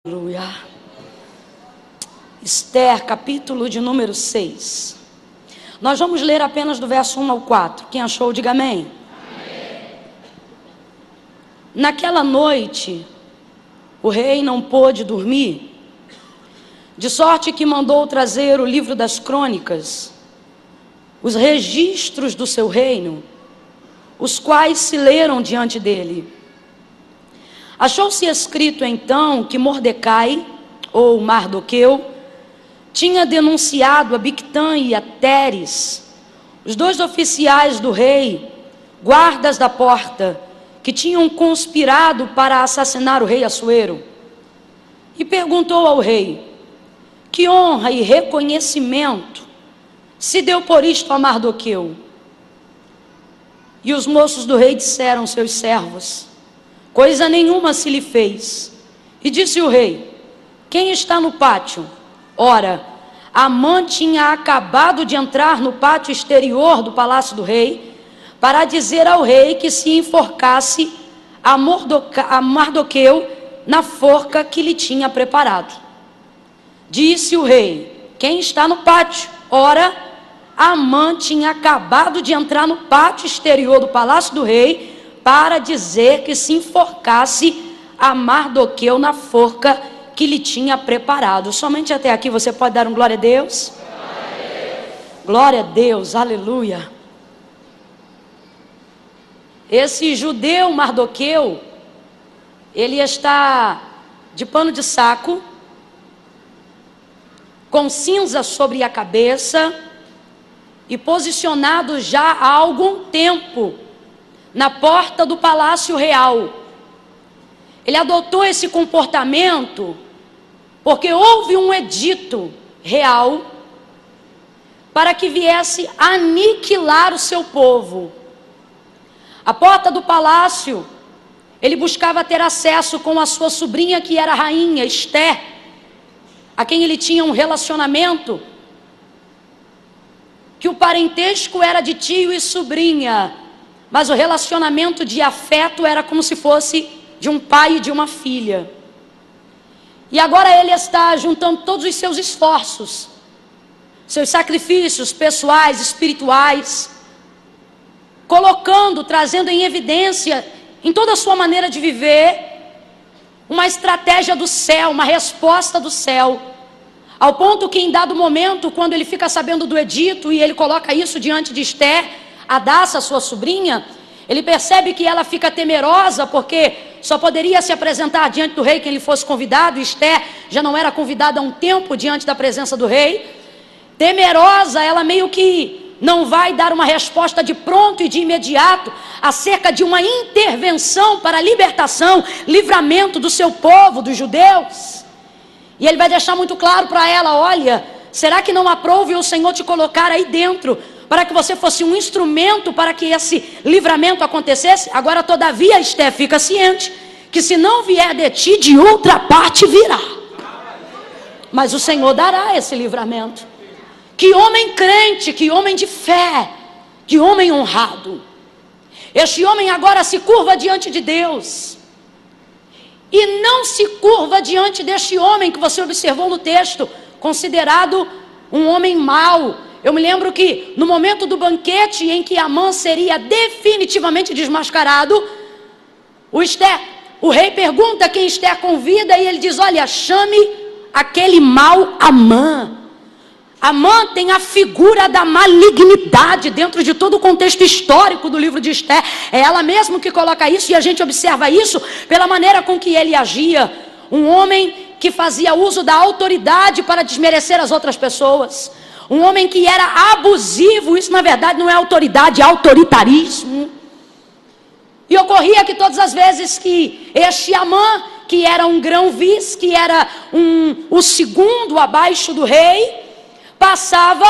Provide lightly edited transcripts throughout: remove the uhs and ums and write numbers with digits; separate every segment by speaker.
Speaker 1: Aleluia. Esther, capítulo de número 6. Nós vamos ler apenas do verso 1 ao 4. Quem achou, diga amém. Amém. Naquela noite, o rei não pôde dormir, de sorte que mandou trazer o livro das crônicas, os registros do seu reino, os quais se leram diante dele. Achou-se escrito então que Mordecai, ou Mardoqueu, tinha denunciado a Bigtã e a Teres, os dois oficiais do rei, guardas da porta, que tinham conspirado para assassinar o rei Assuero. E perguntou ao rei: que honra e reconhecimento se deu por isto a Mardoqueu? E os moços do rei disseram aos seus servos: coisa nenhuma se lhe fez. E disse o rei: quem está no pátio? Ora, Amã tinha acabado de entrar no pátio exterior do palácio do rei, para dizer ao rei que se enforcasse a Mardoqueu na forca que lhe tinha preparado. Disse o rei: quem está no pátio? Ora, Amã tinha acabado de entrar no pátio exterior do palácio do rei, para dizer que se enforcasse a Mardoqueu na forca que lhe tinha preparado. Somente até aqui você pode dar um glória a Deus? Glória a Deus, aleluia. Esse judeu Mardoqueu, ele está de pano de saco, com cinza sobre a cabeça e posicionado já há algum tempo na porta do palácio real. Ele adotou esse comportamento porque houve um edito real para que viesse aniquilar o seu povo. A porta do palácio, ele buscava ter acesso com a sua sobrinha, que era a rainha Esther, a quem ele tinha um relacionamento, que o parentesco era de tio e sobrinha, mas o relacionamento de afeto era como se fosse de um pai e de uma filha. E agora ele está juntando todos os seus esforços, seus sacrifícios pessoais, espirituais, colocando, trazendo em evidência, em toda a sua maneira de viver, uma estratégia do céu, uma resposta do céu, ao ponto que em dado momento, quando ele fica sabendo do edito e ele coloca isso diante de Esther, Hadassa, sua sobrinha, ele percebe que ela fica temerosa, porque só poderia se apresentar diante do rei quem ele fosse convidado. Esther já não era convidada há um tempo diante da presença do rei. Temerosa, ela meio que não vai dar uma resposta de pronto e de imediato acerca de uma intervenção para a libertação, livramento do seu povo, dos judeus. E ele vai deixar muito claro para ela: olha, será que não aprouve o Senhor te colocar aí dentro, para que você fosse um instrumento para que esse livramento acontecesse? Agora, todavia, Esther, fica ciente que se não vier de ti, de outra parte virá. Mas o Senhor dará esse livramento. Que homem crente, que homem de fé, que homem honrado. Este homem agora se curva diante de Deus. E não se curva diante deste homem que você observou no texto, considerado um homem mau. Eu me lembro que no momento do banquete em que Amã seria definitivamente desmascarado, o rei pergunta quem Esther convida, e ele diz: olha, chame aquele mau Amã. Amã tem a figura da malignidade dentro de todo o contexto histórico do livro de Esther. É ela mesma que coloca isso, e a gente observa isso pela maneira com que ele agia. Um homem que fazia uso da autoridade para desmerecer as outras pessoas. Um homem que era abusivo. Isso na verdade não é autoridade, é autoritarismo. E ocorria que todas as vezes que este Amã, que era um grão-vice, que era o segundo abaixo do rei, passava,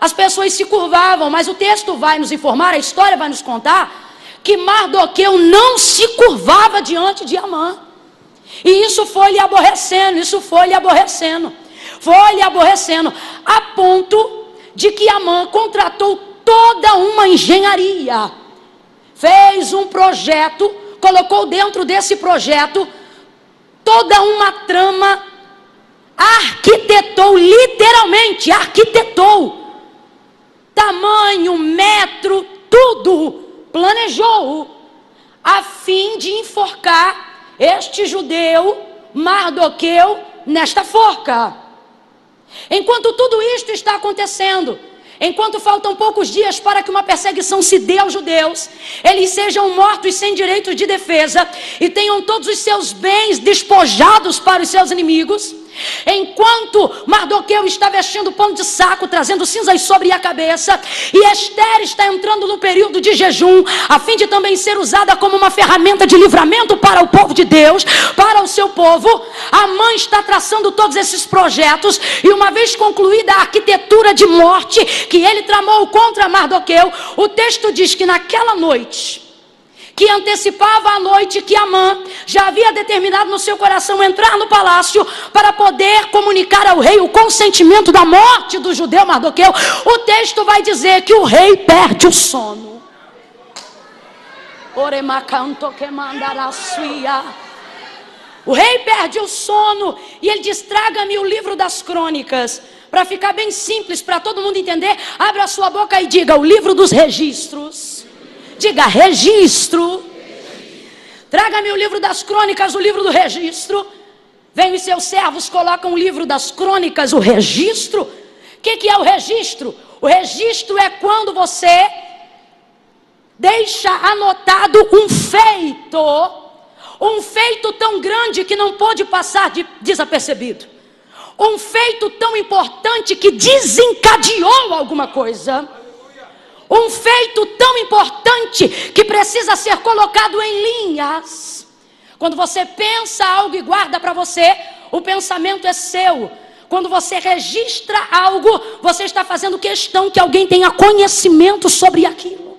Speaker 1: as pessoas se curvavam. Mas o texto vai nos informar, a história vai nos contar, que Mardoqueu não se curvava diante de Amã. E isso foi lhe aborrecendo, foi lhe aborrecendo, a ponto de que Amã contratou toda uma engenharia, fez um projeto, colocou dentro desse projeto toda uma trama simplesmente arquitetou. Tamanho, metro, tudo planejou a fim de enforcar este judeu Mardoqueu nesta forca. Enquanto tudo isto está acontecendo, enquanto faltam poucos dias para que uma perseguição se dê aos judeus, eles sejam mortos sem direito de defesa e tenham todos os seus bens despojados para os seus inimigos, enquanto Mardoqueu está vestindo pano de saco, trazendo cinzas sobre a cabeça, e Esther está entrando no período de jejum, a fim de também ser usada como uma ferramenta de livramento para o povo de Deus, para o seu povo, Amã está traçando todos esses projetos, e uma vez concluída a arquitetura de morte que ele tramou contra Mardoqueu, o texto diz que naquela noite, que antecipava a noite que Amã já havia determinado no seu coração entrar no palácio para poder comunicar ao rei o consentimento da morte do judeu Mardoqueu, o texto vai dizer que o rei perde o sono. O rei perde o sono e ele diz: traga-me o livro das crônicas. Para ficar bem simples, para todo mundo entender, abra a sua boca e diga: o livro dos registros. Diga: registro. Traga-me o livro das crônicas, o livro do registro. Vem os seus servos, colocam o livro das crônicas, o registro. O que é o registro? O registro é quando você deixa anotado um feito tão grande que não pode passar desapercebido. Um feito tão importante que desencadeou alguma coisa. Um feito tão importante que precisa ser colocado em linhas. Quando você pensa algo e guarda para você, o pensamento é seu. Quando você registra algo, você está fazendo questão que alguém tenha conhecimento sobre aquilo.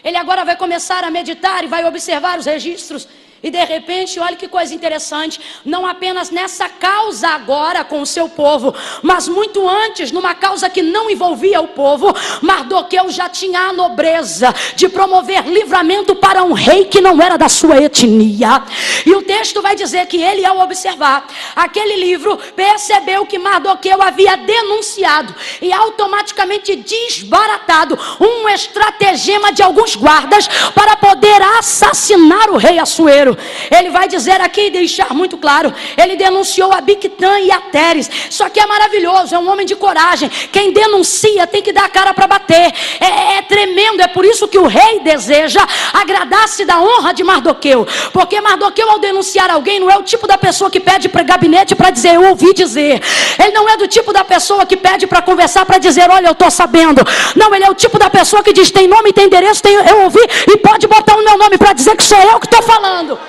Speaker 1: Ele agora vai começar a meditar e vai observar os registros. E de repente, olha que coisa interessante, não apenas nessa causa agora com o seu povo, mas muito antes, numa causa que não envolvia o povo, Mardoqueu já tinha a nobreza de promover livramento para um rei que não era da sua etnia. E o texto vai dizer que ele, ao observar aquele livro, percebeu que Mardoqueu havia denunciado e automaticamente desbaratado um estratagema de alguns guardas para poder assassinar o rei Assuero. Ele vai dizer aqui e deixar muito claro, ele denunciou a Bigtã e a Teres. Isso aqui é maravilhoso, é um homem de coragem. Quem denuncia tem que dar a cara para bater. É tremendo, é por isso que o rei deseja agradar-se da honra de Mardoqueu, porque Mardoqueu, ao denunciar alguém, não é o tipo da pessoa que pede para gabinete para dizer: eu ouvi dizer. Ele não é do tipo da pessoa que pede para conversar para dizer: olha, eu estou sabendo. Não, ele é o tipo da pessoa que diz: tem nome, tem endereço, eu ouvi, e pode botar o meu nome para dizer que sou eu que estou falando.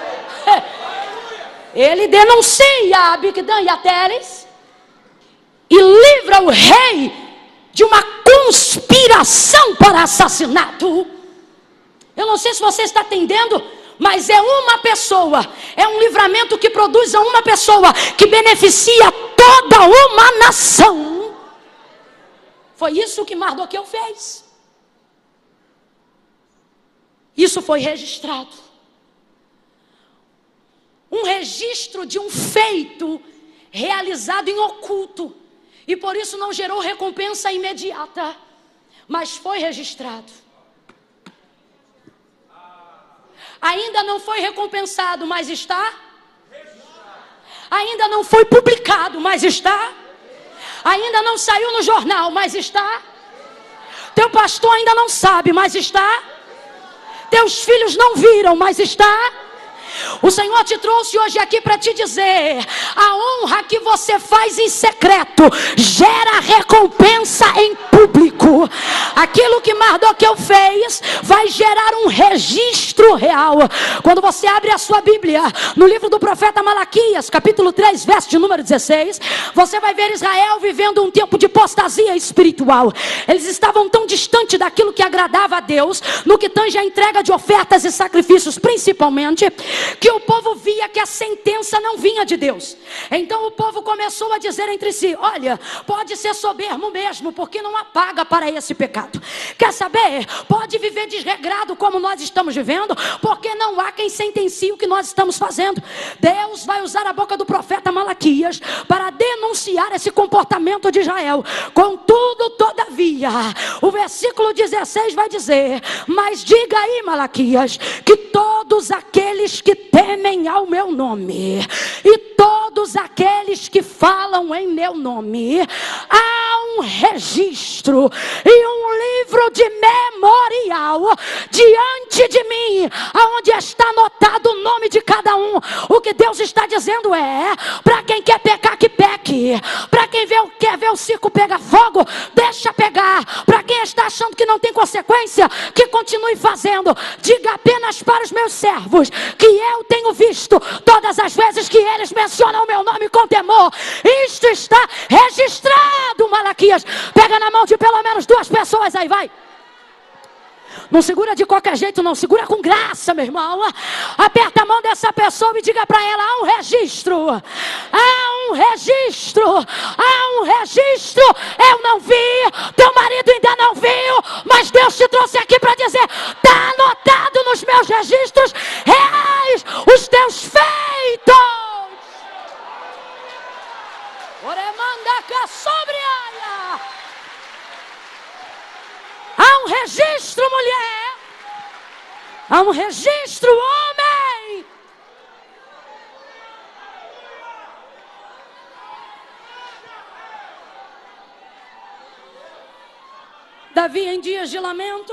Speaker 1: Ele denuncia a Bigtã e a Teres e livra o rei de uma conspiração para assassinato. Eu não sei se você está entendendo, mas é uma pessoa, é um livramento que produz a uma pessoa que beneficia toda uma nação. Foi isso que Mardoqueu fez. Isso foi registrado. Um registro de um feito realizado em oculto. E por isso não gerou recompensa imediata. Mas foi registrado. Ainda não foi recompensado, mas está. Ainda não foi publicado, mas está. Ainda não saiu no jornal, mas está. Teu pastor ainda não sabe, mas está. Teus filhos não viram, mas está. O Senhor te trouxe hoje aqui para te dizer: a honra que você faz em secreto gera recompensa em público. Aquilo que Mardoqueu fez vai gerar um registro real. Quando você abre a sua Bíblia no livro do profeta Malaquias, capítulo 3, verso de número 16, você vai ver Israel vivendo um tempo de apostasia espiritual. Eles estavam tão distantes daquilo que agradava a Deus, no que tange a entrega de ofertas e sacrifícios principalmente, que o povo via que a sentença não vinha de Deus. Então o povo começou a dizer entre si: olha, pode ser soberbo mesmo, porque não há paga para esse pecado. Quer saber? Pode viver desregrado como nós estamos vivendo, porque não há quem sentencie o que nós estamos fazendo. Deus vai usar a boca do profeta Malaquias para denunciar desviar esse comportamento de Israel. Contudo, todavia, o versículo 16 vai dizer: mas diga aí, Malaquias, que todos aqueles que temem ao meu nome, e todos aqueles que falam em meu nome, há um registro e um livro de memorial diante de mim, aonde está anotado o nome de cada um. O que Deus está dizendo é: para quem quer pecar, que peque. Para quem quer ver o circo pegar fogo, deixa pegar. Para quem está achando que não tem consequência, que continue fazendo. Diga apenas para os meus servos que eu tenho visto todas as vezes que eles mencionam o meu nome com temor. Isto está registrado, Malaquias. Pega na mão de pelo menos 2 pessoas aí, vai. Não segura de qualquer jeito, não. Segura com graça, meu irmão. Aperta a mão dessa pessoa e diga para ela: há um registro. Há um registro. Há um registro. Eu não vi. Teu marido ainda não viu. Mas Deus te trouxe aqui para dizer: está anotado nos meus registros reais os teus feitos. Oremanda cá sobre ela. Há um registro, mulher. Há um registro, homem. Davi, em dias de lamento,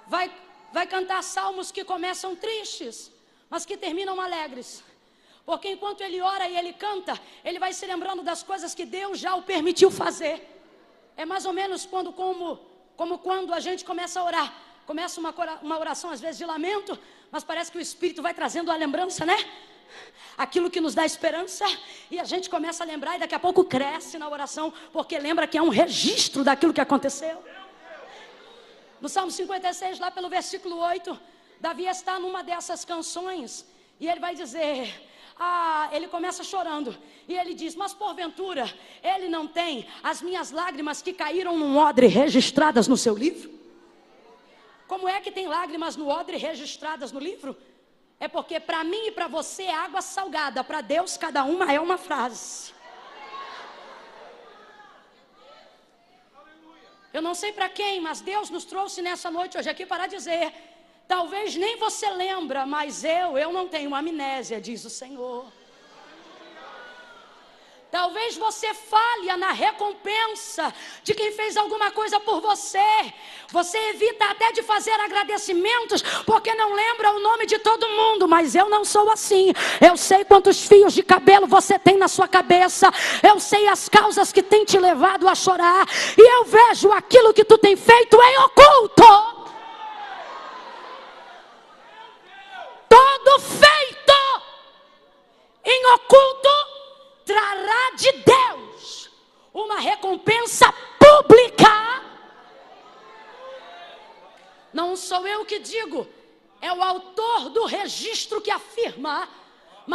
Speaker 1: vai cantar salmos que começam tristes, mas que terminam alegres. Porque enquanto ele ora e ele canta, ele vai se lembrando das coisas que Deus já o permitiu fazer. É mais ou menos como quando a gente começa a orar. Começa uma oração às vezes de lamento, mas parece que o Espírito vai trazendo a lembrança, né? Aquilo que nos dá esperança, e a gente começa a lembrar e daqui a pouco cresce na oração, porque lembra que é um registro daquilo que aconteceu. No Salmo 56, lá pelo versículo 8, Davi está numa dessas canções e ele vai dizer... ele começa chorando e ele diz: mas porventura ele não tem as minhas lágrimas que caíram num odre registradas no seu livro? Como é que tem lágrimas no odre registradas no livro? É porque para mim e para você é água salgada, para Deus cada uma é uma frase. Eu não sei para quem, mas Deus nos trouxe nessa noite hoje aqui para dizer: talvez nem você lembra, mas eu não tenho amnésia, diz o Senhor. Talvez você falha na recompensa de quem fez alguma coisa por você. Você evita até de fazer agradecimentos porque não lembra o nome de todo mundo. Mas eu não sou assim. Eu sei quantos fios de cabelo você tem na sua cabeça. Eu sei as causas que tem te levado a chorar. E eu vejo aquilo que tu tem feito em oculto. Todo feito em oculto trará de Deus uma recompensa pública. Não sou eu que digo, é o autor do registro que afirma.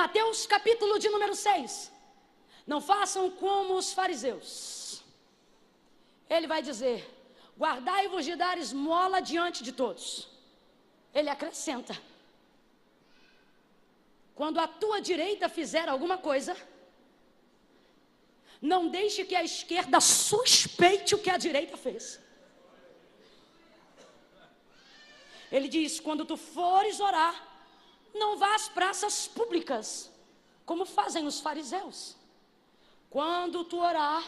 Speaker 1: Mateus capítulo de número 6. Não façam como os fariseus. Ele vai dizer: guardai-vos de dar esmola diante de todos. Ele acrescenta: quando a tua direita fizer alguma coisa, não deixe que a esquerda suspeite o que a direita fez. Ele diz: quando tu fores orar, não vá às praças públicas, como fazem os fariseus. Quando tu orar,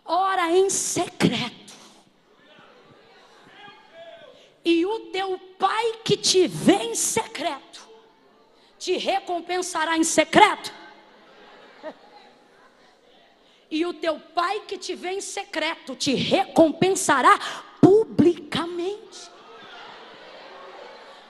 Speaker 1: ora em secreto. E o teu pai que te vê em secreto, te recompensará em secreto. E o teu pai que te vê em secreto, te recompensará publicamente.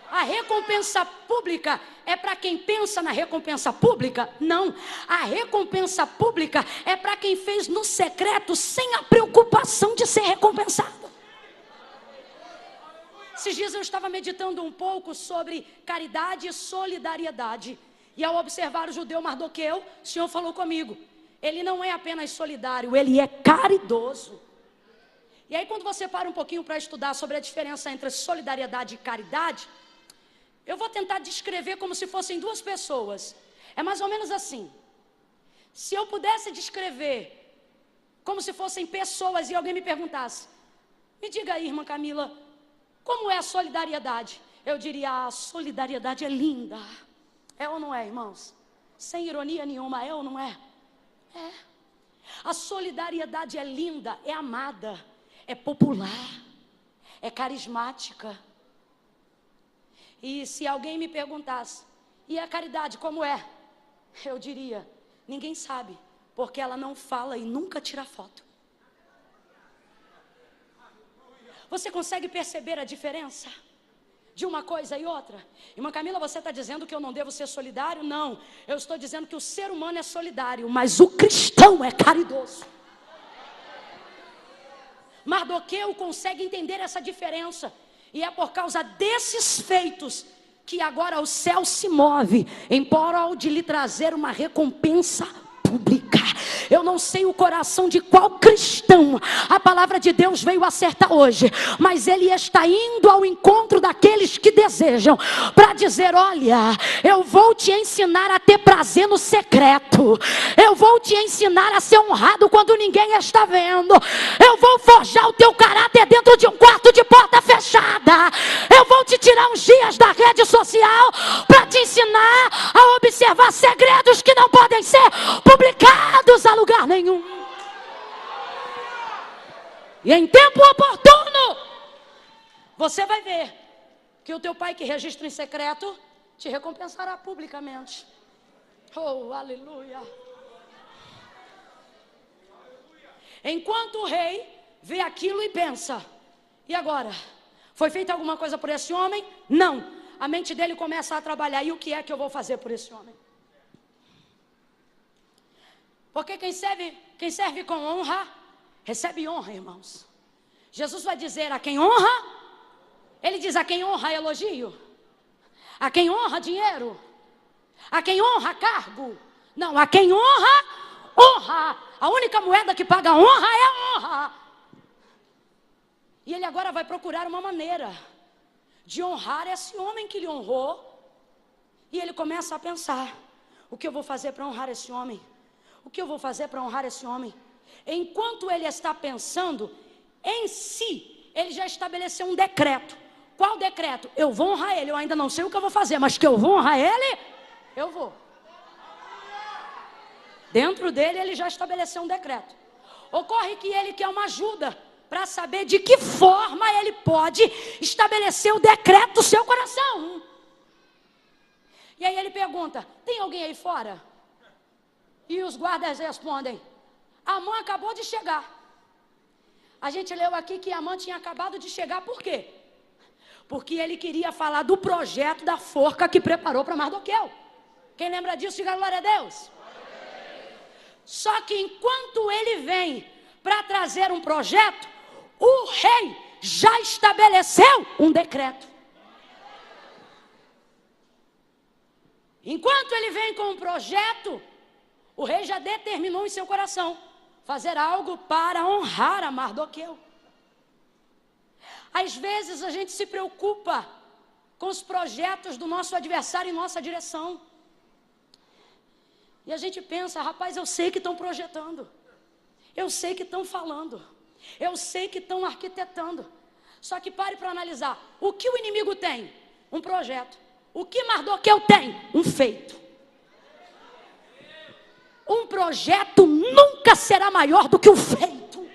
Speaker 1: A recompensa pública é para quem pensa na recompensa pública? Não. A recompensa pública é para quem fez no secreto sem a preocupação de ser recompensado. Esses dias eu estava meditando um pouco sobre caridade e solidariedade. E ao observar o judeu Mardoqueu, o Senhor falou comigo: ele não é apenas solidário, ele é caridoso. E aí quando você para um pouquinho para estudar sobre a diferença entre solidariedade e caridade, eu vou tentar descrever como se fossem duas pessoas. É mais ou menos assim: Se eu pudesse descrever como se fossem pessoas e alguém me perguntasse, me diga aí, irmã Camila, como é a solidariedade? Eu diria, a solidariedade é linda. É ou não é, irmãos? Sem ironia nenhuma, é ou não é? É. A solidariedade é linda, é amada, é popular, é carismática. E se alguém me perguntasse, e a caridade como é? Eu diria, ninguém sabe, porque ela não fala e nunca tira foto. Você consegue perceber a diferença de uma coisa e outra? Irmã Camila, você está dizendo que eu não devo ser solidário? Não, eu estou dizendo que o ser humano é solidário, mas o cristão é caridoso. Mardoqueu consegue entender essa diferença, e é por causa desses feitos que agora o céu se move em prol de lhe trazer uma recompensa pública. Eu não sei o coração de qual cristão a palavra de Deus veio acertar hoje, mas ele está indo ao encontro daqueles que desejam, para dizer, olha, eu vou te ensinar a ter prazer no secreto, eu vou te ensinar a ser honrado quando ninguém está vendo, eu vou forjar o teu caráter dentro de um quarto de porta fechada, eu vou te tirar uns dias da rede social para te ensinar a observar segredos que não podem ser publicados a lugar nenhum. E em tempo oportuno, você vai ver que o teu pai que registra em secreto te recompensará publicamente. Oh, aleluia. Enquanto o rei vê aquilo e pensa, e agora? Foi feita alguma coisa por esse homem? Não. A mente dele começa a trabalhar, e o que é que eu vou fazer por esse homem? Porque quem serve com honra, recebe honra, irmãos. Jesus vai dizer a quem honra, ele diz a quem honra elogio, a quem honra dinheiro, a quem honra cargo. Não, a quem honra, honra. A única moeda que paga honra é a honra. E ele agora vai procurar uma maneira de honrar esse homem que lhe honrou. E ele começa a pensar, o que eu vou fazer para honrar esse homem? O que eu vou fazer para honrar esse homem? Enquanto ele está pensando em si, ele já estabeleceu um decreto. Qual decreto? Eu vou honrar ele. Eu ainda não sei o que eu vou fazer, mas que eu vou honrar ele, eu vou. Dentro dele, ele já estabeleceu um decreto. Ocorre que ele quer uma ajuda para saber de que forma ele pode estabelecer o decreto do seu coração. E aí ele pergunta, tem alguém aí fora? E os guardas respondem, Amã acabou de chegar. A gente leu aqui que Amã tinha acabado de chegar, por quê? Porque ele queria falar do projeto da forca que preparou para Mardoqueu. Quem lembra disso, diga glória a Deus. Só que enquanto ele vem para trazer um projeto, o rei já estabeleceu um decreto. Enquanto ele vem com um projeto, o rei já determinou em seu coração fazer algo para honrar a Mardoqueu. Às vezes a gente se preocupa com os projetos do nosso adversário em nossa direção. E a gente pensa, rapaz, eu sei que estão projetando, eu sei que estão falando, eu sei que estão arquitetando. Só que pare para analisar, o que o inimigo tem? Um projeto. O que Mardoqueu tem? Um feito. Um projeto nunca será maior do que o feito.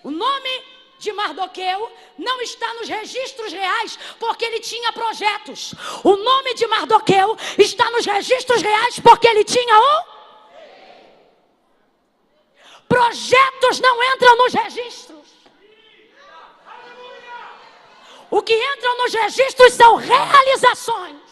Speaker 1: O nome de Mardoqueu não está nos registros reais, porque ele tinha projetos. O nome de Mardoqueu está nos registros reais, porque ele tinha um. Projetos não entram nos registros. O que entra nos registros são realizações.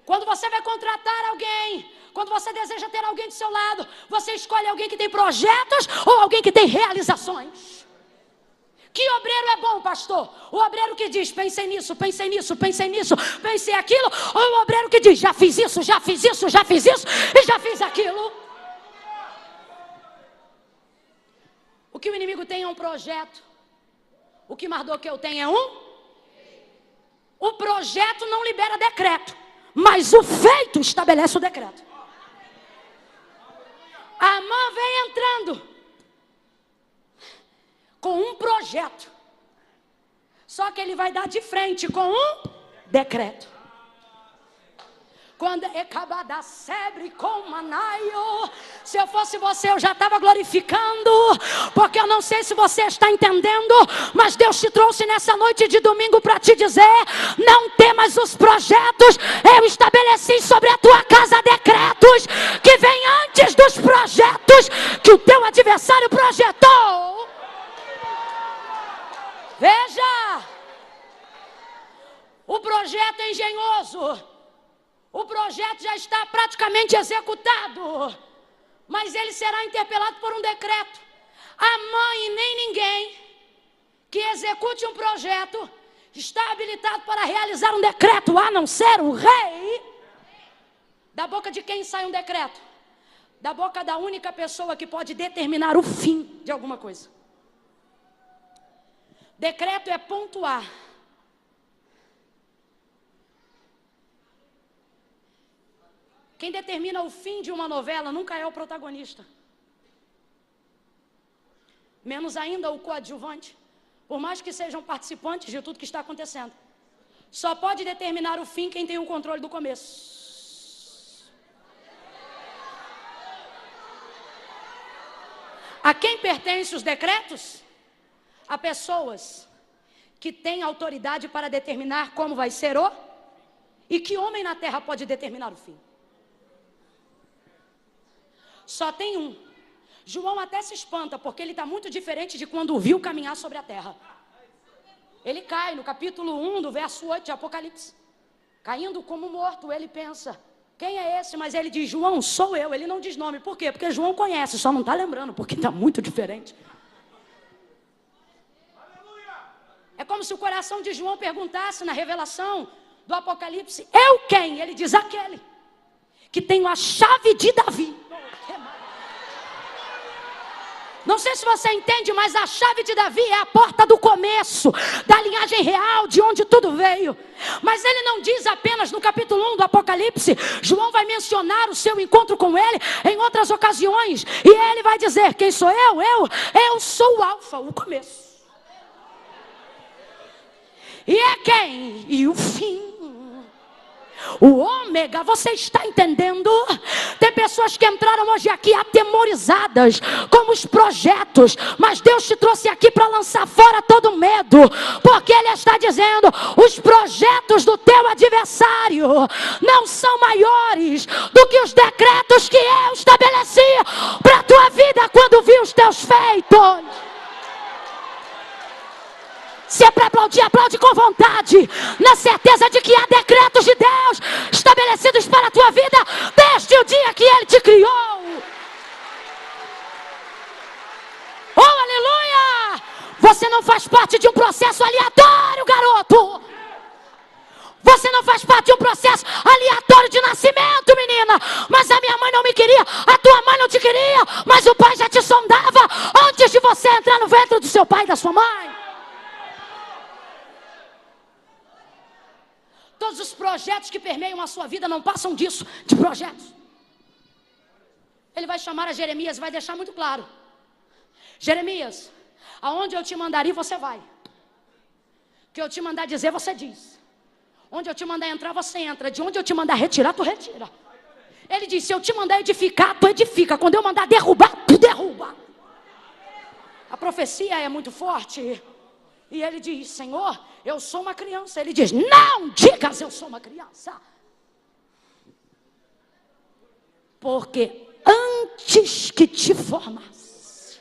Speaker 1: Quando você vai contratar alguém, quando você deseja ter alguém do seu lado, você escolhe alguém que tem projetos ou alguém que tem realizações? Que obreiro é bom, pastor? O obreiro que diz, pensei nisso, pensei nisso, pensei nisso, pensei aquilo, ou o obreiro que diz, já fiz isso, já fiz isso, já fiz isso e já fiz aquilo? O que o inimigo tem é um projeto. O que Mardoqueu tem é um projeto. projeto não libera decreto, mas o feito estabelece o decreto. Amã vem entrando com um projeto, só que ele vai dar de frente com um decreto. Quando Ecabada sebre com Manaio, se eu fosse você, eu já estava glorificando, porque eu não sei se você está entendendo, mas Deus te trouxe nessa noite de domingo para te dizer: não temas os projetos, eu estabeleci sobre a tua casa decretos que vêm antes dos projetos que o teu adversário projetou. Veja, o projeto é engenhoso. O projeto já está praticamente executado, mas ele será interpelado por um decreto. A mãe e nem ninguém que execute um projeto está habilitado para realizar um decreto, a não ser o rei. Da boca de quem sai um decreto? Da boca da única pessoa que pode determinar o fim de alguma coisa. Decreto é pontuar. Quem determina o fim de uma novela nunca é o protagonista. Menos ainda o coadjuvante. Por mais que sejam participantes de tudo que está acontecendo. Só pode determinar o fim quem tem o controle do começo. A quem pertencem os decretos? A pessoas que têm autoridade para determinar como vai ser o... E que homem na terra pode determinar o fim? Só tem um. João até se espanta, porque ele está muito diferente de quando o viu caminhar sobre a terra. Ele cai no capítulo 1 do verso 8 de Apocalipse. Caindo como morto, ele pensa: quem é esse? Mas ele diz: João, sou eu. Ele não diz nome. Por quê? Porque João conhece, só não está lembrando, porque está muito diferente. É como se o coração de João perguntasse na revelação do Apocalipse: eu quem? Ele diz: aquele que tem a chave de Davi. Não sei se você entende, mas a chave de Davi é a porta do começo, da linhagem real, de onde tudo veio. Mas ele não diz apenas no capítulo 1 do Apocalipse. João vai mencionar o seu encontro com ele em outras ocasiões. E ele vai dizer: quem sou eu? Eu sou o Alfa, o começo. E é quem? E o fim. O ômega, você está entendendo? Tem pessoas que entraram hoje aqui atemorizadas com os projetos, mas Deus te trouxe aqui para lançar fora todo medo, porque Ele está dizendo: os projetos do teu adversário não são maiores do que os decretos que eu estabeleci para a tua vida quando vi os teus feitos. Se é para aplaudir, aplaude com vontade, na certeza de que há decretos de Deus estabelecidos para a tua vida desde o dia que Ele te criou. Oh, aleluia! Você não faz parte de um processo aleatório, garoto. Você não faz parte de um processo aleatório de nascimento, menina. Mas a minha mãe não me queria, a tua mãe não te queria, mas o pai já te sondava antes de você entrar no ventre do seu pai e da sua mãe. Todos os projetos que permeiam a sua vida não passam disso, de projetos. Ele vai chamar a Jeremias, vai deixar muito claro: Jeremias, aonde eu te mandar ir, você vai. O que eu te mandar dizer, você diz. Onde eu te mandar entrar, você entra. De onde eu te mandar retirar, tu retira. Ele diz: se eu te mandar edificar, tu edifica. Quando eu mandar derrubar, tu derruba. A profecia é muito forte. E ele diz: Senhor, eu sou uma criança. Ele diz: não digas eu sou uma criança. Porque antes que te formasse.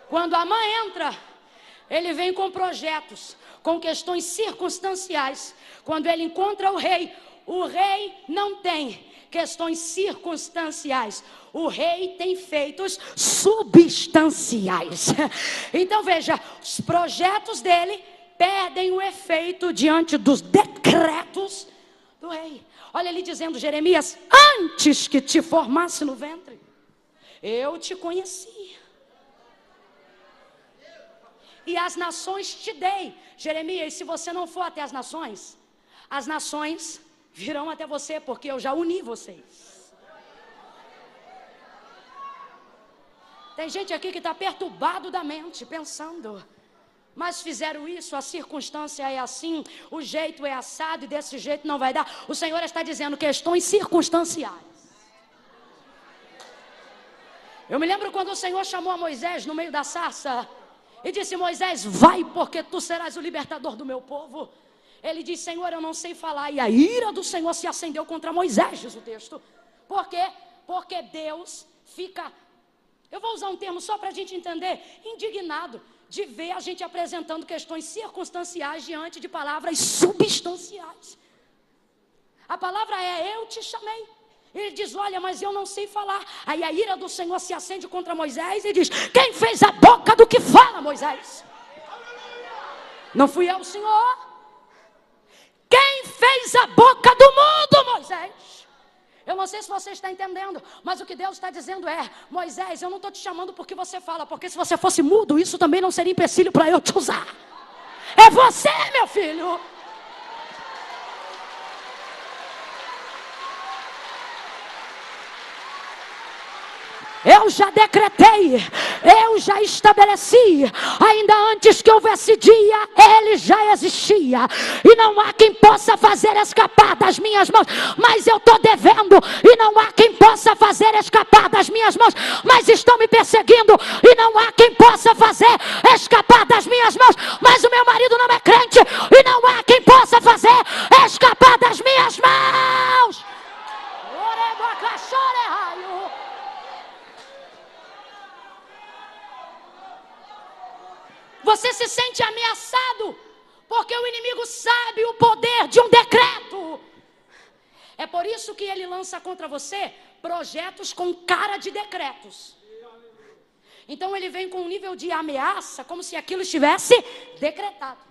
Speaker 1: Quando a mãe entra, ele vem com projetos, com questões circunstanciais. Quando ele encontra o rei não tem questões circunstanciais. O rei tem feitos substanciais. Então veja, os projetos dele perdem o efeito diante dos decretos do rei. Olha ele dizendo: Jeremias, antes que te formasse no ventre, eu te conheci. e as nações te dei. Jeremias, se você não for até as nações virão até você, porque eu já uni vocês. Tem gente aqui que está perturbado da mente, pensando, mas fizeram isso, a circunstância é assim, o jeito é assado e desse jeito não vai dar. O Senhor está dizendo questões circunstanciais. Eu me lembro quando o Senhor chamou a Moisés no meio da sarça e disse: Moisés, vai, porque tu serás o libertador do meu povo. Ele disse: Senhor, eu não sei falar. E a ira do Senhor se acendeu contra Moisés, diz o texto. Por quê? Porque Deus fica, eu vou usar um termo só para a gente entender, indignado de ver a gente apresentando questões circunstanciais diante de palavras substanciais. A palavra é: eu te chamei. Ele diz: olha, mas eu não sei falar. Aí a ira do Senhor se acende contra Moisés e diz: quem fez a boca do que fala, Moisés? Não fui eu, Senhor. Quem fez a boca do mundo, Moisés? Eu não sei se você está entendendo, mas o que Deus está dizendo é: Moisés, eu não estou te chamando porque você fala, porque se você fosse mudo, isso também não seria empecilho para eu te usar. É você, meu filho. Eu já decretei, eu já estabeleci, ainda antes que houvesse dia, ele já existia, e não há quem possa fazer escapar das minhas mãos, mas eu estou devendo, e não há quem possa fazer escapar das minhas mãos, mas estão me perseguindo, e não há quem possa fazer escapar das minhas mãos, mas o meu marido não é crente, e não há quem possa fazer escapar das minhas mãos. Você se sente ameaçado, porque o inimigo sabe o poder de um decreto. É por isso que ele lança contra você projetos com cara de decretos. Então ele vem com um nível de ameaça, como se aquilo estivesse decretado.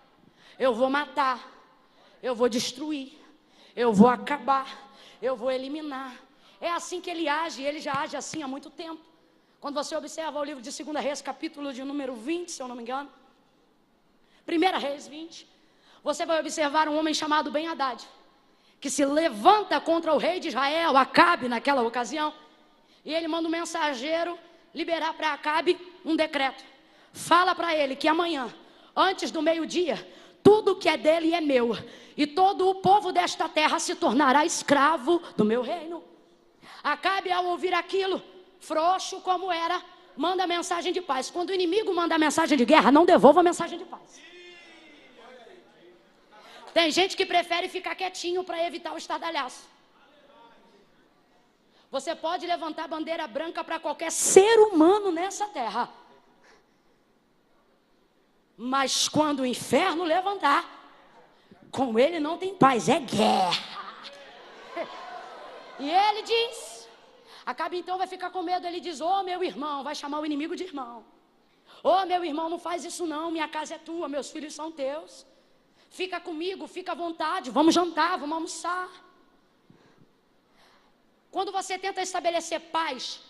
Speaker 1: Eu vou matar, eu vou destruir, eu vou acabar, eu vou eliminar. É assim que ele age, ele já age assim há muito tempo. Quando você observa o livro de 2 Reis, capítulo de número 20, se eu não me engano, 1 Reis 20, você vai observar um homem chamado Ben-Hadad, que se levanta contra o rei de Israel, Acabe, naquela ocasião, e ele manda um mensageiro liberar para Acabe um decreto. Fala para ele que amanhã, antes do meio-dia, tudo que é dele é meu, e todo o povo desta terra se tornará escravo do meu reino. Acabe, ao ouvir aquilo, frouxo como era, manda a mensagem de paz. Quando o inimigo manda a mensagem de guerra, não devolva a mensagem de paz. Tem gente que prefere ficar quietinho para evitar o estardalhaço. Você pode levantar bandeira branca para qualquer ser humano nessa terra, mas quando o inferno levantar, com ele não tem paz, é guerra. E ele diz, Acabe então vai ficar com medo. Ele diz: ô meu irmão, vai chamar o inimigo de irmão. Ô meu irmão, não faz isso não, minha casa é tua, meus filhos são teus. Fica comigo, fica à vontade, vamos jantar, vamos almoçar. Quando você tenta estabelecer paz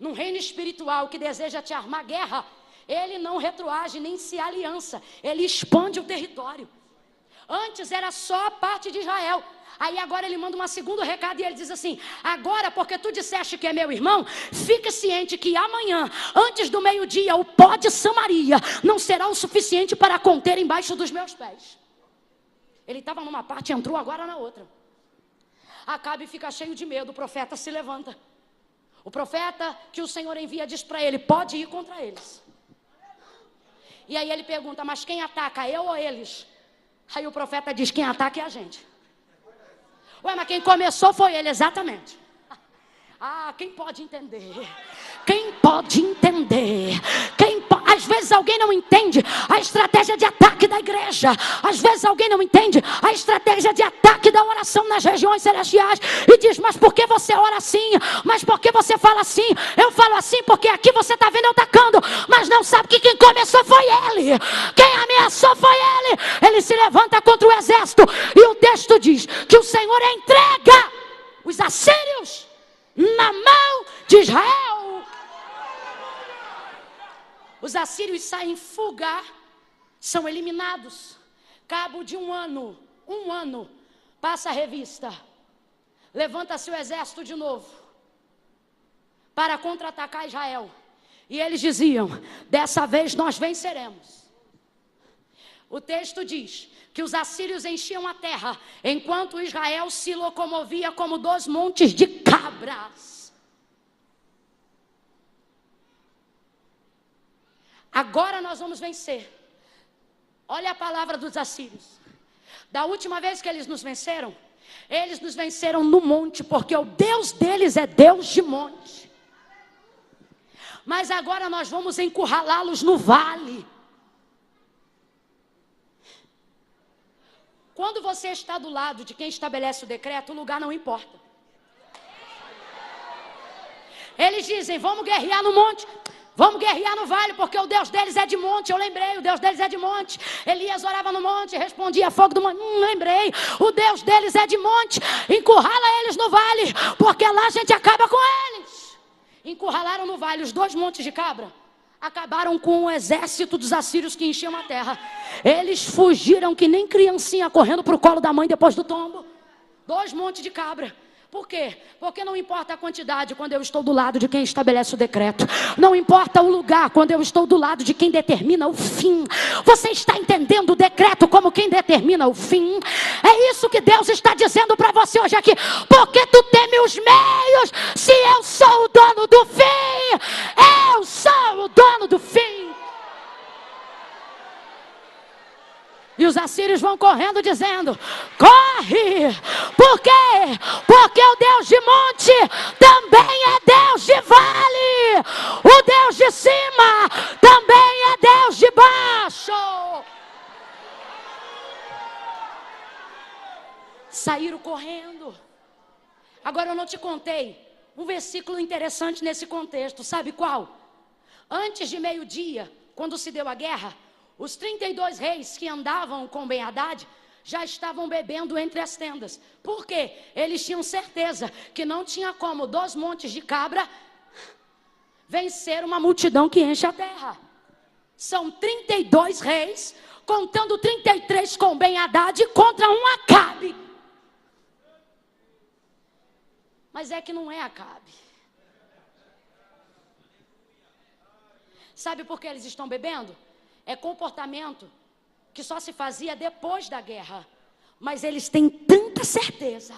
Speaker 1: num reino espiritual que deseja te armar guerra, ele não retroage nem se aliança, ele expande o território. Antes era só a parte de Israel. Aí agora ele manda um segundo recado e ele diz assim: agora, porque tu disseste que é meu irmão, fique ciente que amanhã, antes do meio-dia, o pó de Samaria não será o suficiente para conter embaixo dos meus pés. Ele estava numa parte e entrou agora na outra. Acabe fica cheio de medo, o profeta se levanta. O profeta que o Senhor envia diz para ele: pode ir contra eles. E aí ele pergunta: mas quem ataca, eu ou eles? Aí o profeta diz: quem ataca é a gente. Ué, mas quem começou foi ele, exatamente. Ah, quem pode entender? Quem pode entender? Às vezes alguém não entende a estratégia de ataque da igreja. Às vezes alguém não entende a estratégia de ataque da oração nas regiões celestiais. E diz: mas por que você ora assim? Mas por que você fala assim? Eu falo assim porque aqui você está vendo eu atacando. Mas não sabe que quem começou foi ele. Quem ameaçou foi ele. Ele se levanta contra o exército. E o texto diz que o Senhor entrega os assírios na mão de Israel. Os assírios saem em fuga são eliminados. Cabo de um ano, passa a revista. Levanta-se o exército de novo para contra-atacar Israel. E eles diziam: dessa vez nós venceremos. O texto diz que os assírios enchiam a terra, enquanto Israel se locomovia como 2 montes de cabras. Agora nós vamos vencer. Olha a palavra dos assírios. Da última vez que eles nos venceram no monte, porque o Deus deles é Deus de monte. Mas agora nós vamos encurralá-los no vale. Quando você está do lado de quem estabelece o decreto, o lugar não importa. Eles dizem: vamos guerrear no monte, vamos guerrear no vale, porque o Deus deles é de monte. Eu lembrei, o Deus deles é de monte. Elias orava no monte, respondia fogo do monte. Lembrei, o Deus deles é de monte. Encurrala eles no vale, porque lá a gente acaba com eles. Encurralaram no vale os 2 montes de cabra. Acabaram com o exército dos assírios que enchiam a terra. Eles fugiram que nem criancinha correndo para o colo da mãe depois do tombo. 2 montes de cabra. Por quê? Porque não importa a quantidade quando eu estou do lado de quem estabelece o decreto. Não importa o lugar quando eu estou do lado de quem determina o fim. Você está entendendo o decreto como quem determina o fim? É isso que Deus está dizendo para você hoje aqui. Porque tu teme os meios, se eu sou o dono do fim. Eu sou o dono do fim. E os assírios vão correndo dizendo: corre! Por quê? Porque o Deus de monte também é Deus de vale. O Deus de cima também é Deus de baixo. Saíram correndo. Agora eu não te contei um versículo interessante nesse contexto. Sabe qual? Antes de meio-dia, quando se deu a guerra, os 32 reis que andavam com Ben-Hadad já estavam bebendo entre as tendas. Por quê? Eles tinham certeza que não tinha como 2 montes de cabra vencer uma multidão que enche a terra. São 32 reis, contando 33 com Ben-Hadad contra um Acabe. Mas é que não é Acabe. Sabe por que eles estão bebendo? É comportamento que só se fazia depois da guerra. Mas eles têm tanta certeza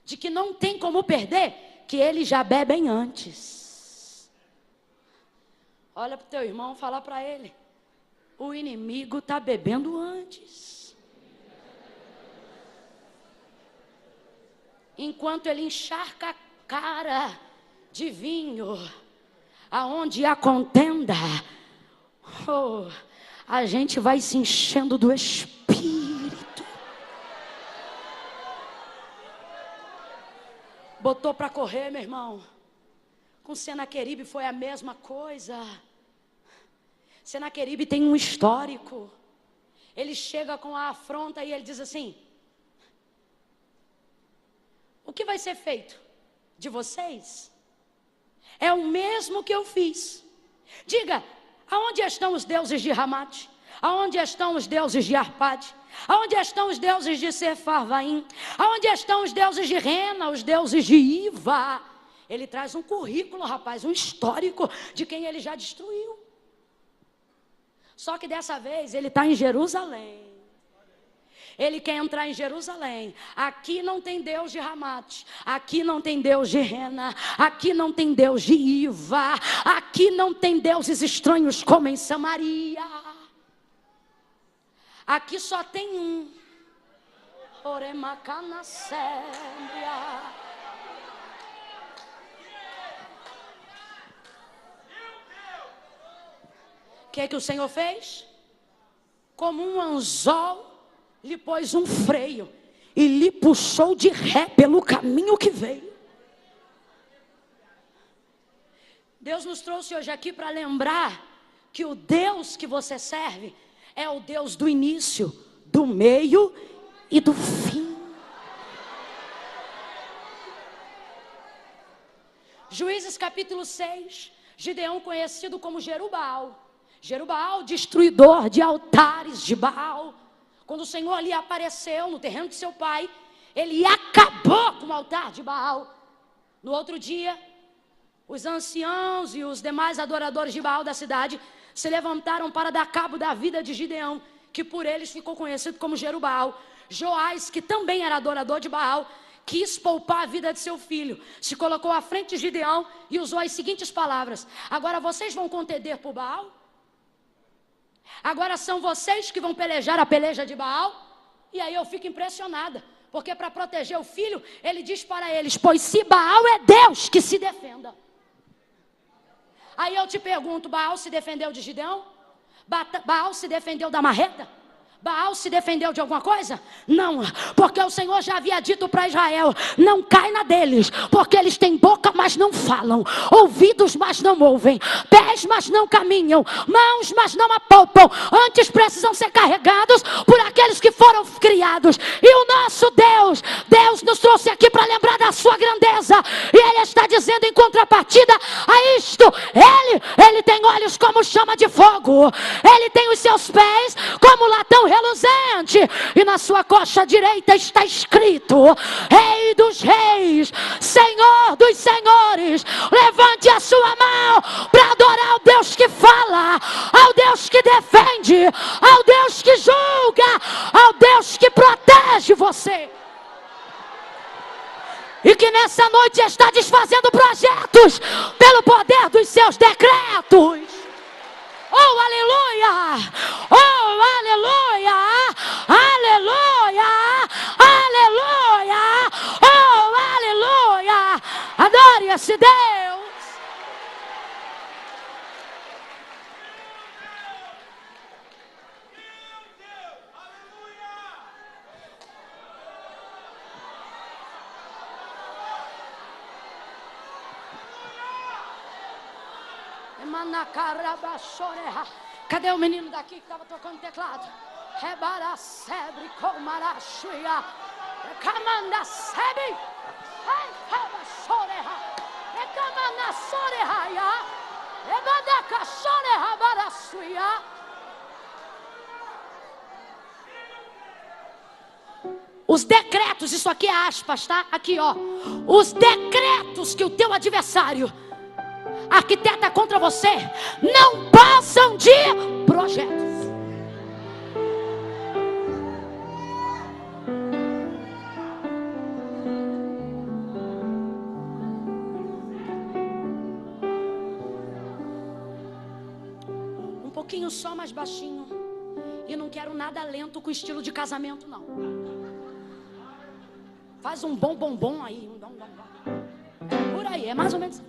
Speaker 1: de que não tem como perder, que eles já bebem antes. Olha para o teu irmão, fala para ele: o inimigo está bebendo antes. Enquanto ele encharca a cara de vinho, aonde há contenda, a gente vai se enchendo do Espírito. Botou para correr, meu irmão. Com Senaqueribe foi a mesma coisa. Senaqueribe tem um histórico. Ele chega com a afronta e ele diz assim: o que vai ser feito de vocês é o mesmo que eu fiz. Diga: aonde estão os deuses de Ramate? Aonde estão os deuses de Arpade? Aonde estão os deuses de Sefarvaim? Aonde estão os deuses de Rena, os deuses de Iva? Ele traz um currículo, rapaz, um histórico de quem ele já destruiu. Só que dessa vez ele está em Jerusalém. Ele quer entrar em Jerusalém. Aqui não tem Deus de Ramate. Aqui não tem Deus de Rena. Aqui não tem Deus de Iva. Aqui não tem deuses estranhos como em Samaria. Aqui só tem um. Oremacanaséria. O que o Senhor fez? Como um anzol, lhe pôs um freio e lhe puxou de ré pelo caminho que veio. Deus nos trouxe hoje aqui para lembrar que o Deus que você serve é o Deus do início, do meio e do fim. Juízes capítulo 6, Gideão, conhecido como Jerubbaal, Jerubbaal, destruidor de altares de Baal. Quando o Senhor lhe apareceu no terreno de seu pai, ele acabou com o altar de Baal. No outro dia, os anciãos e os demais adoradores de Baal da cidade se levantaram para dar cabo da vida de Gideão, que por eles ficou conhecido como Jerubbaal. Joás, que também era adorador de Baal, quis poupar a vida de seu filho, se colocou à frente de Gideão e usou as seguintes palavras: agora vocês vão contender por Baal? Agora são vocês que vão pelejar a peleja de Baal? E aí eu fico impressionada, porque para proteger o filho, ele diz para eles: pois se Baal é Deus, que se defenda. Aí eu te pergunto, Baal se defendeu de Gideão? Baal se defendeu da marreta? Baal se defendeu de alguma coisa? Não, porque o Senhor já havia dito para Israel: não cai na deles, porque eles têm boca, mas não falam, ouvidos, mas não ouvem, pés, mas não caminham, mãos, mas não apalpam. Antes precisam ser carregados por aqueles que foram criados. E o nosso Deus nos trouxe aqui para lembrar da sua grandeza. E Ele está dizendo em contrapartida a isto: Ele tem olhos como chama de fogo, Ele tem os seus pés como latão reluzente, e na sua coxa direita está escrito: Rei dos reis, Senhor dos senhores. Levante a sua mão para adorar ao Deus que fala, ao Deus que defende, ao Deus que julga, ao Deus que protege você, e que nessa noite está desfazendo projetos pelo poder dos seus decretos. Oh, aleluia! Oh, aleluia! Aleluia! Aleluia! Oh, aleluia! Adore esse Deus! Cadê o menino daqui que estava tocando teclado? Rebara sebre comarachuia. Camanda sebre. Ai, caba soreha. Camanda soreha. Ebada soreha barasuia. Os decretos, isso aqui é aspas, tá? Aqui, ó. Os decretos que o teu adversário arquiteta contra você não passam de projetos. Um pouquinho só mais baixinho. E não quero nada lento com estilo de casamento, não. Faz um bom aí. Por aí, é mais ou menos.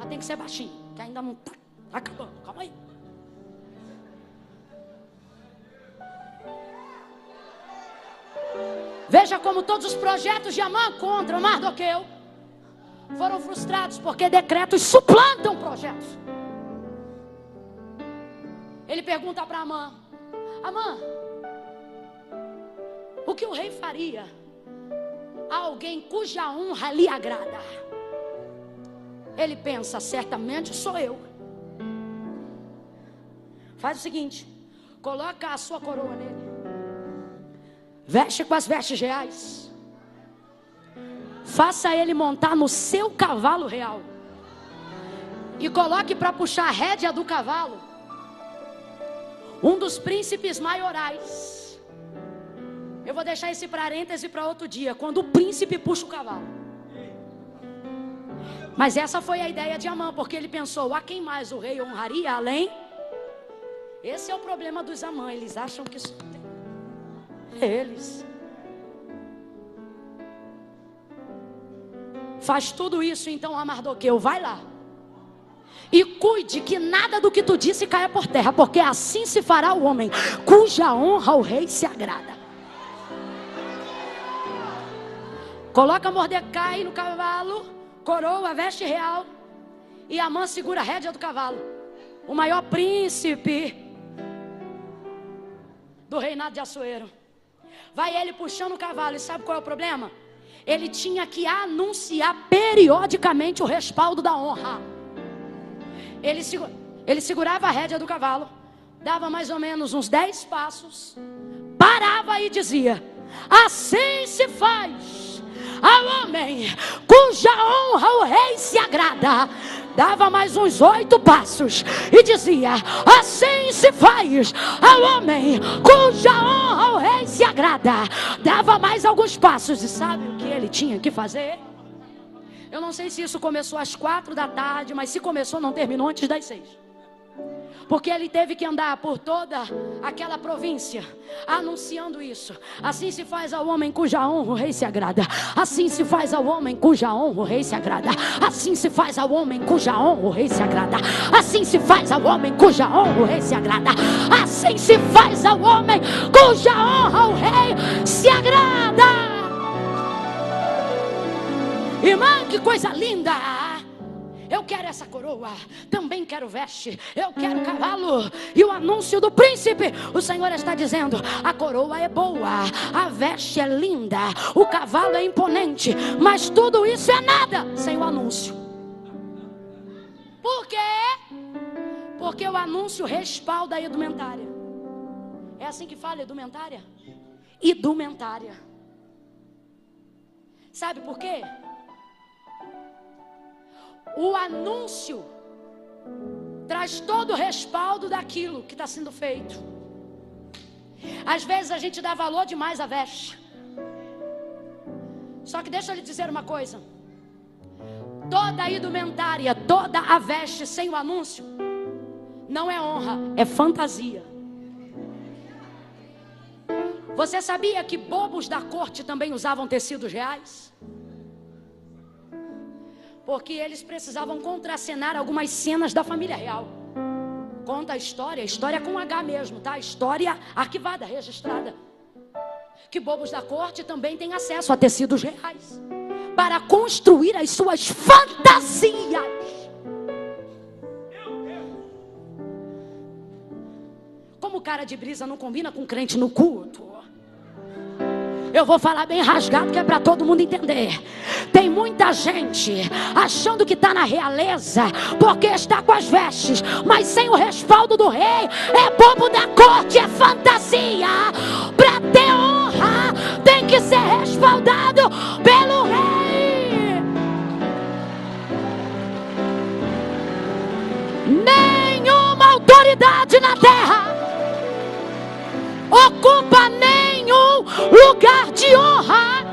Speaker 1: Tem que ser baixinho, que ainda não está acabando. Calma aí. Veja como todos os projetos de Amã contra Mardoqueu foram frustrados, porque decretos suplantam projetos. Ele pergunta para Amã: Amã, o que o rei faria a alguém cuja honra lhe agrada? Ele pensa: certamente sou eu. Faz o seguinte: coloca a sua coroa nele, veste com as vestes reais, faça ele montar no seu cavalo real, e coloque para puxar a rédea do cavalo um dos príncipes maiorais. Eu vou deixar esse parêntese para outro dia, quando o príncipe puxa o cavalo. Mas essa foi a ideia de Amã, porque ele pensou: a quem mais o rei honraria além? Esse é o problema dos Amã, eles acham que isso tem. Eles faz tudo isso. Então a Mardoqueu, vai lá e cuide que nada do que tu disse caia por terra, porque assim se fará o homem cuja honra o rei se agrada. Coloca Mordecai no cavalo, coroa, veste real, e Amã segura a rédea do cavalo. O maior príncipe do reinado de Assuero. Vai ele puxando o cavalo, e sabe qual é o problema? Ele tinha que anunciar periodicamente o respaldo da honra. Ele segura. Ele segurava a rédea do cavalo, dava mais ou menos uns 10 passos, parava e dizia: assim se faz ao homem cuja honra o rei se agrada. Dava mais uns 8 passos e dizia: assim se faz ao homem cuja honra o rei se agrada. Dava mais alguns passos, e sabe o que ele tinha que fazer? Eu não sei se isso começou às 4 da tarde, mas se começou, não terminou antes das 6. Porque ele teve que andar por toda aquela província anunciando isso. Assim se faz ao homem cuja honra o rei se agrada. Assim se faz ao homem cuja honra o rei se agrada. Assim se faz ao homem cuja honra o rei se agrada. Assim se faz ao homem cuja honra o rei se agrada. Assim se faz ao homem cuja honra o rei se agrada. Irmã, que coisa linda! Eu quero essa coroa, também quero veste, eu quero cavalo e o anúncio do príncipe. O Senhor está dizendo: a coroa é boa, a veste é linda, o cavalo é imponente, mas tudo isso é nada sem o anúncio. Por quê? Porque o anúncio respalda a indumentária. É assim que fala, indumentária? Indumentária. Sabe por quê? O anúncio traz todo o respaldo daquilo que está sendo feito. Às vezes a gente dá valor demais à veste. Só que deixa eu lhe dizer uma coisa: toda a indumentária, toda a veste sem o anúncio não é honra, é fantasia. Você sabia que bobos da corte também usavam tecidos reais? Porque eles precisavam contracenar algumas cenas da família real. Conta a história com H mesmo, tá? História arquivada, registrada. Que bobos da corte também têm acesso a tecidos reais para construir as suas fantasias. Como cara de brisa não combina com crente no culto. Eu vou falar bem rasgado, que é para todo mundo entender. Tem muita gente achando que está na realeza porque está com as vestes, mas sem o respaldo do rei. É bobo da corte, é fantasia. Para ter honra tem que ser respaldado pelo rei. Nenhuma autoridade na terra ocupa nenhum lugar de honra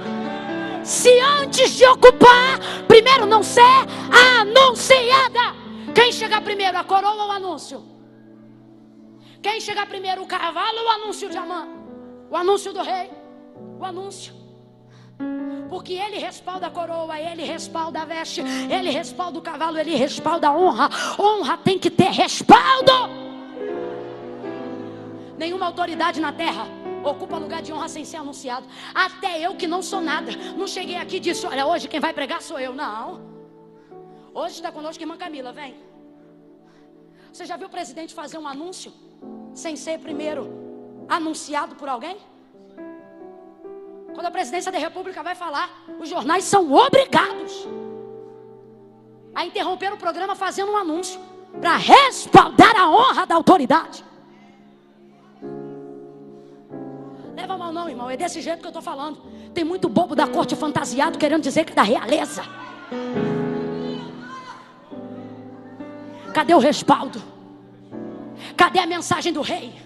Speaker 1: se antes de ocupar, primeiro não ser anunciada. Quem chegar primeiro, a coroa ou o anúncio? Quem chegar primeiro, o cavalo ou o anúncio de Amã? O anúncio do rei? O anúncio. Porque ele respalda a coroa, ele respalda a veste, ele respalda o cavalo, ele respalda a honra. Honra tem que ter respaldo. Nenhuma autoridade na terra ocupa lugar de honra sem ser anunciado. Até eu que não sou nada, não cheguei aqui e disse: olha, hoje quem vai pregar sou eu. Não. Hoje está conosco a irmã Camila, vem. Você já viu o presidente fazer um anúncio sem ser primeiro anunciado por alguém? Quando a presidência da república vai falar, os jornais são obrigados a interromper o programa fazendo um anúncio para respaldar a honra da autoridade. Leva mal não, irmão, é desse jeito que eu estou falando. Tem muito bobo da corte fantasiado querendo dizer que é da realeza. Cadê o respaldo? Cadê a mensagem do rei?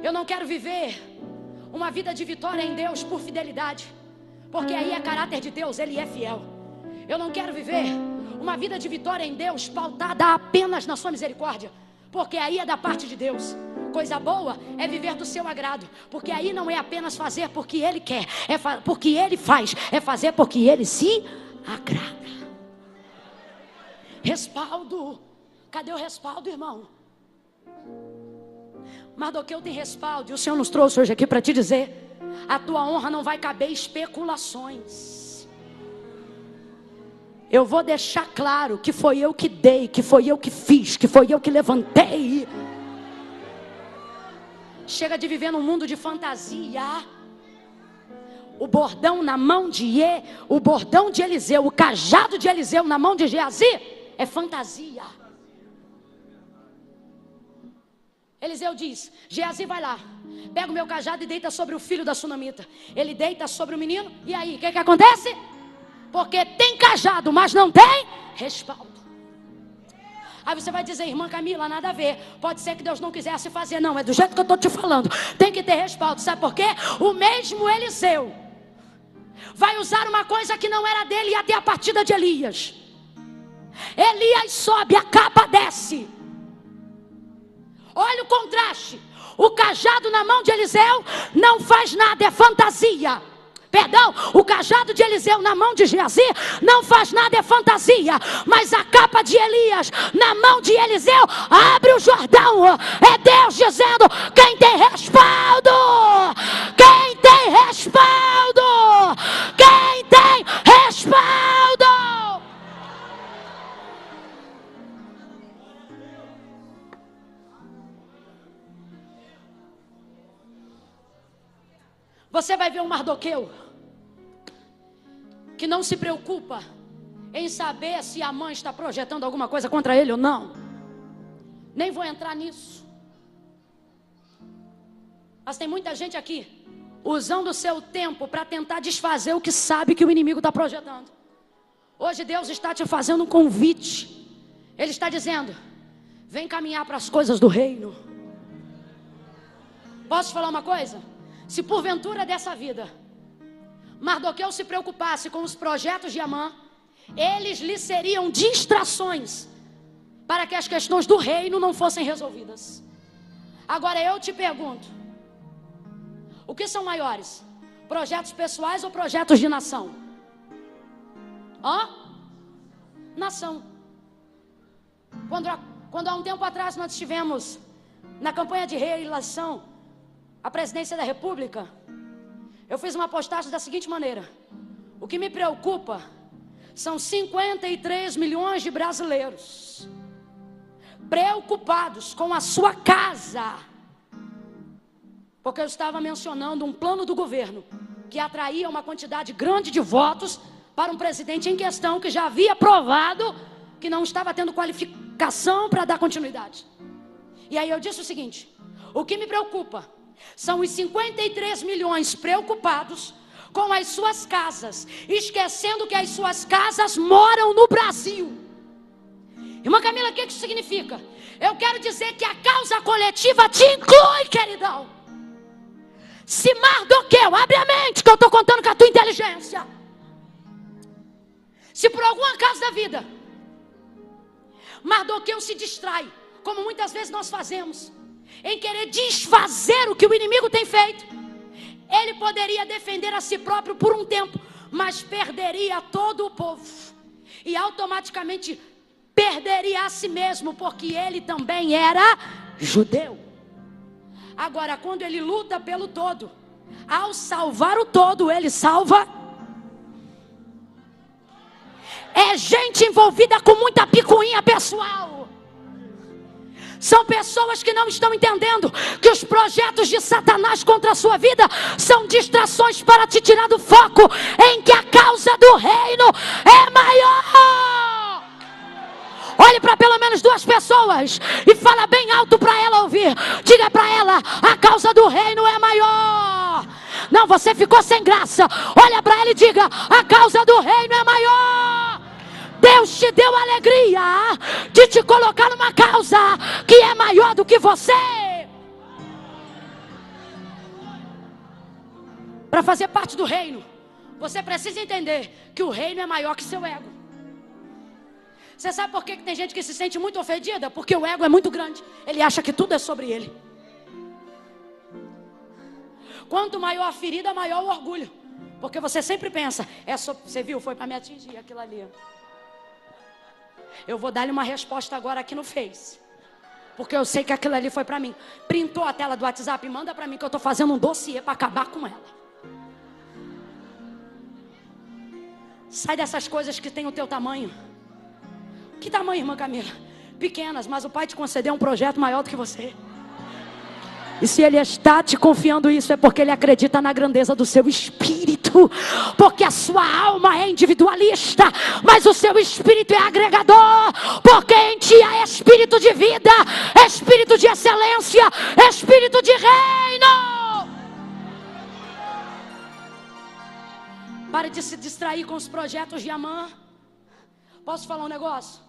Speaker 1: Eu não quero viver uma vida de vitória em Deus por fidelidade, porque aí é caráter de Deus, Ele é fiel. Eu não quero viver uma vida de vitória em Deus pautada apenas na sua misericórdia, porque aí é da parte de Deus. Coisa boa é viver do seu agrado, porque aí não é apenas fazer porque Ele quer, é porque Ele faz, é fazer porque Ele se agrada. Respaldo. Cadê o respaldo, irmão? Mardoqueu tem respaldo, e o Senhor nos trouxe hoje aqui para te dizer: a tua honra não vai caber especulações. Eu vou deixar claro que foi eu que dei, que foi eu que fiz, que foi eu que levantei. Chega de viver num mundo de fantasia. O bordão na mão de o bordão de Eliseu, o cajado de Eliseu na mão de Geazi é fantasia. Eliseu diz: Geazi, vai lá, pega o meu cajado e deita sobre o filho da sunamita. Ele deita sobre o menino, e aí, o que acontece? Porque tem cajado, mas não tem respaldo. Aí você vai dizer: irmã Camila, nada a ver, pode ser que Deus não quisesse fazer. Não, é do jeito que eu estou te falando, tem que ter respaldo. Sabe por quê? O mesmo Eliseu vai usar uma coisa que não era dele, e até a partida de Elias. Elias sobe, a capa desce. Olha o contraste. O cajado na mão de Eliseu não faz nada, é fantasia. Perdão, o cajado de Eliseu na mão de Geazi não faz nada, é fantasia. Mas a capa de Elias na mão de Eliseu abre o Jordão. É Deus dizendo: quem tem respaldo, quem tem respaldo, quem tem respaldo. Você vai ver um Mardoqueu que não se preocupa em saber se a mãe está projetando alguma coisa contra ele ou não. Nem vou entrar nisso. Mas tem muita gente aqui usando o seu tempo para tentar desfazer o que sabe que o inimigo está projetando. Hoje Deus está te fazendo um convite. Ele está dizendo: vem caminhar para as coisas do reino. Posso te falar uma coisa? Se porventura dessa vida Mardoqueu se preocupasse com os projetos de Amã, eles lhe seriam distrações para que as questões do reino não fossem resolvidas. Agora eu te pergunto: o que são maiores? Projetos pessoais ou projetos de nação? Nação. Quando há um tempo atrás nós estivemos na campanha de reeleição à presidência da República, eu fiz uma postagem da seguinte maneira: o que me preocupa são 53 milhões de brasileiros preocupados com a sua casa, porque eu estava mencionando um plano do governo que atraía uma quantidade grande de votos para um presidente em questão que já havia provado que não estava tendo qualificação para dar continuidade. E aí eu disse o seguinte: o que me preocupa são os 53 milhões preocupados com as suas casas, esquecendo que as suas casas moram no Brasil. Irmã Camila, o que isso significa? Eu quero dizer que a causa coletiva te inclui, queridão. Se Mardoqueu, abre a mente que eu estou contando com a tua inteligência. Se por alguma causa da vida Mardoqueu se distrai, como muitas vezes nós fazemos, em querer desfazer o que o inimigo tem feito, ele poderia defender a si próprio por um tempo, mas perderia todo o povo, e automaticamente perderia a si mesmo, porque ele também era judeu. Agora, quando ele luta pelo todo, ao salvar o todo, ele salva. É gente envolvida com muita picuinha pessoal. São pessoas que não estão entendendo que os projetos de Satanás contra a sua vida são distrações para te tirar do foco em que a causa do reino é maior. Olhe para pelo menos duas pessoas e fala bem alto para ela ouvir. Diga para ela: a causa do reino é maior. Não, você ficou sem graça. Olha para ela e diga: a causa do reino é maior. Deus te deu a alegria de te colocar numa causa que é maior do que você. Para fazer parte do reino, você precisa entender que o reino é maior que seu ego. Você sabe por que tem gente que se sente muito ofendida? Porque o ego é muito grande. Ele acha que tudo é sobre ele. Quanto maior a ferida, maior o orgulho. Porque você sempre pensa: você viu, foi para me atingir aquilo ali. Eu vou dar-lhe uma resposta agora aqui no Face, porque eu sei que aquilo ali foi para mim. Printou a tela do WhatsApp e manda para mim que eu estou fazendo um dossiê para acabar com ela. Sai dessas coisas que tem o teu tamanho. Que tamanho, irmã Camila? Pequenas, mas o Pai te concedeu um projeto maior do que você. E se Ele está te confiando isso, é porque Ele acredita na grandeza do seu espírito. espírito, porque a sua alma é individualista, mas o seu espírito é agregador, porque em ti há espírito de vida, espírito de excelência, espírito de reino. Pare de se distrair com os projetos de Amã. Posso falar um negócio?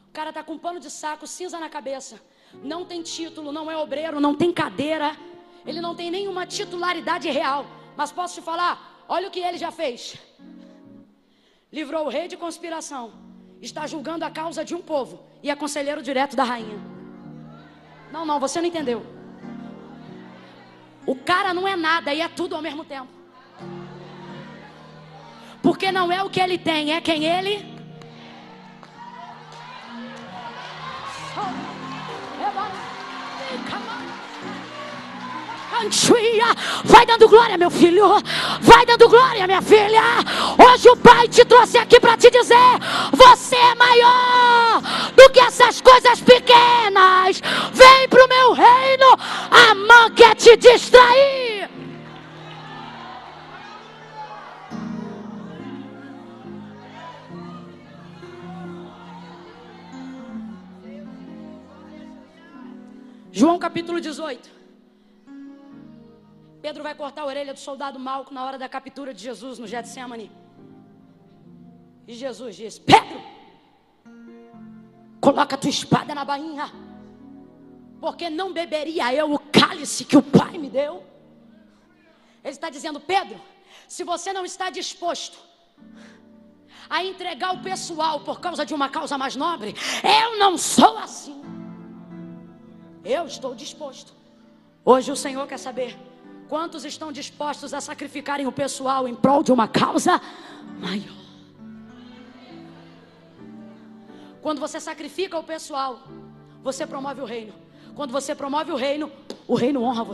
Speaker 1: O cara está com um pano de saco, cinza na cabeça, não tem título, não é obreiro, não tem cadeira, ele não tem nenhuma titularidade real. Mas posso te falar, olha o que ele já fez. Livrou o rei de conspiração, está julgando a causa de um povo e é conselheiro direto da rainha. Não, você não entendeu. O cara não é nada e é tudo ao mesmo tempo. Porque não é o que ele tem, é quem ele... Vai dando glória, meu filho. Vai dando glória, minha filha. Hoje o Pai te trouxe aqui para te dizer: você é maior do que essas coisas pequenas. Vem pro meu reino. Amã quer te distrair. João capítulo 18. Pedro vai cortar a orelha do soldado Malco na hora da captura de Jesus no Getsemane. E Jesus diz: Pedro, coloca a tua espada na bainha, porque não beberia eu o cálice que o Pai me deu. Ele está dizendo: Pedro, se você não está disposto a entregar o pessoal por causa de uma causa mais nobre, eu não sou assim. Eu estou disposto. Hoje o Senhor quer saber quantos estão dispostos a sacrificarem o pessoal em prol de uma causa maior. Quando você sacrifica o pessoal, você promove o reino. Quando você promove o reino honra você.